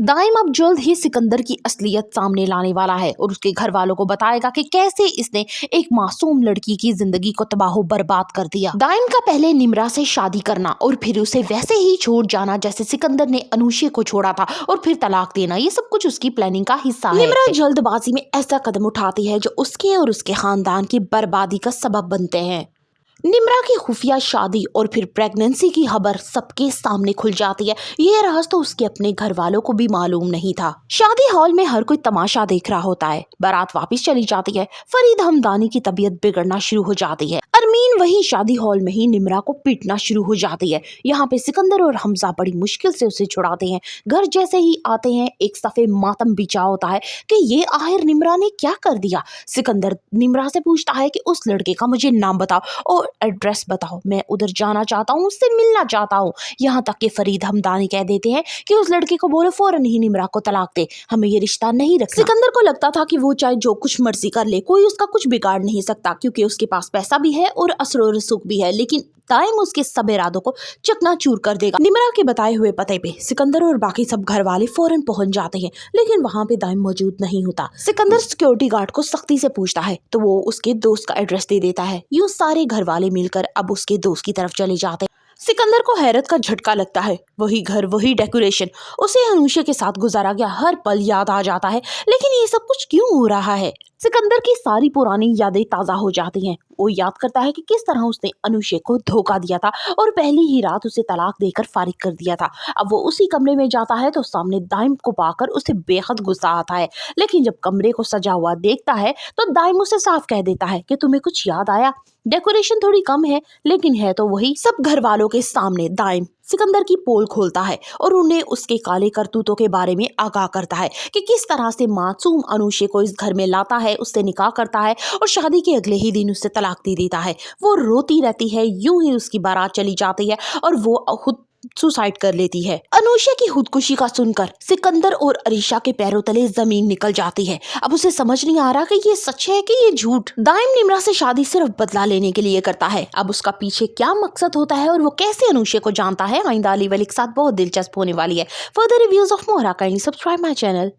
दाइम अब जल्द ही सिकंदर की असलियत सामने लाने वाला है और उसके घर वालों को बताएगा कि कैसे इसने एक मासूम लड़की की जिंदगी को तबाह बर्बाद कर दिया। दाइम का पहले निम्रा से शादी करना और फिर उसे वैसे ही छोड़ जाना जैसे सिकंदर ने अनुषे को छोड़ा था और फिर तलाक देना, ये सब कुछ उसकी प्लानिंग का हिस्सा है। निम्रा जल्दबाजी में ऐसा कदम उठाती है जो उसके और उसके खानदान की बर्बादी का सबब बनते हैं। निम्रा की खुफिया शादी और फिर प्रेगनेंसी की खबर सबके सामने खुल जाती है। ये राज तो उसके अपने घर वालों को भी मालूम नहीं था। शादी हॉल में हर कोई तमाशा देख रहा होता है। बारात वापस चली जाती है। फरीद हमदानी की तबीयत बिगड़ना शुरू हो जाती है। अरमीन वही शादी हॉल में ही निम्रा को पीटना शुरू हो जाती है। यहाँ पे सिकंदर और हमजा बड़ी मुश्किल से उसे छुड़ाते हैं। घर जैसे ही आते हैं एक सफे मातम बिछा होता है कि ये आखिर निम्रा ने क्या कर दिया। सिकंदर निम्रा से पूछता है कि उस लड़के का मुझे नाम बताओ और एड्रेस बताओ, मैं उधर जाना चाहता हूँ, उससे मिलना चाहता हूँ। यहाँ तक कि फरीद हमदानी कह देते हैं कि उस लड़के को बोलो फौरन ही निम्रा को तलाक दे, हमें ये रिश्ता नहीं रखना। सिकंदर को लगता था कि वो चाहे जो कुछ मर्जी कर ले, कोई उसका कुछ बिगाड़ नहीं सकता क्योंकि उसके पास पैसा भी है और असर और सुख भी है, लेकिन दाइम उसके सब इरादों को चकनाचूर कर देगा। निम्रा के बताए हुए पते पे सिकंदर और बाकी सब घर वाले फौरन पहुंच जाते हैं, लेकिन वहां पे दाइम मौजूद नहीं होता। सिकंदर सिक्योरिटी गार्ड को सख्ती से पूछता है तो वो उसके दोस्त का एड्रेस दे देता है। यूं सारे घर वाले मिलकर अब उसके दोस्त की तरफ चले जाते हैं। सिकंदर को हैरत का झटका लगता है। वही घर, वही डेकोरेशन, उसे अनुषा के साथ गुजारा गया हर पल याद आ जाता है। लेकिन ये सब कुछ क्यों हो रहा है? सिकंदर की सारी पुरानी यादें ताजा हो जाती हैं। वो याद करता है कि किस तरह उसने अनुषा को धोखा दिया था और पहली ही रात उसे तलाक देकर फारिग कर दिया था। अब वो उसी कमरे में जाता है तो सामने दाइम को पाकर उसे बेहद गुस्सा आता है, लेकिन जब कमरे को सजा हुआ देखता है तो दाइम उसे साफ कह देता है कि तुम्हें कुछ याद आया? डेकोरेशन थोड़ी कम है लेकिन है तो वही। सब घर वालों के सामने दाइम सिकंदर की पोल खोलता है और उन्हें उसके काले करतूतों के बारे में आगाह करता है कि किस तरह से मासूम अनुषा को इस घर में लाता है, उससे निकाह करता है और शादी के अगले ही दिन उससे तलाक दे देता है। वो रोती रहती है। यूं ही उसकी बारात चली जाती है और वो खुद सुसाइड कर लेती है। अनुषा की खुदकुशी का सुनकर सिकंदर और अरीशा के पैरों तले जमीन निकल जाती है। अब उसे समझ नहीं आ रहा कि ये सच है कि ये झूठ। दाइम निम्रा से शादी सिर्फ बदला लेने के लिए करता है। अब उसका पीछे क्या मकसद होता है और वो कैसे अनुषा को जानता है, आइंदा अली वली के साथ बहुत दिलचस्प होने वाली है। Further reviews of Mohra, kindly subscribe my channel.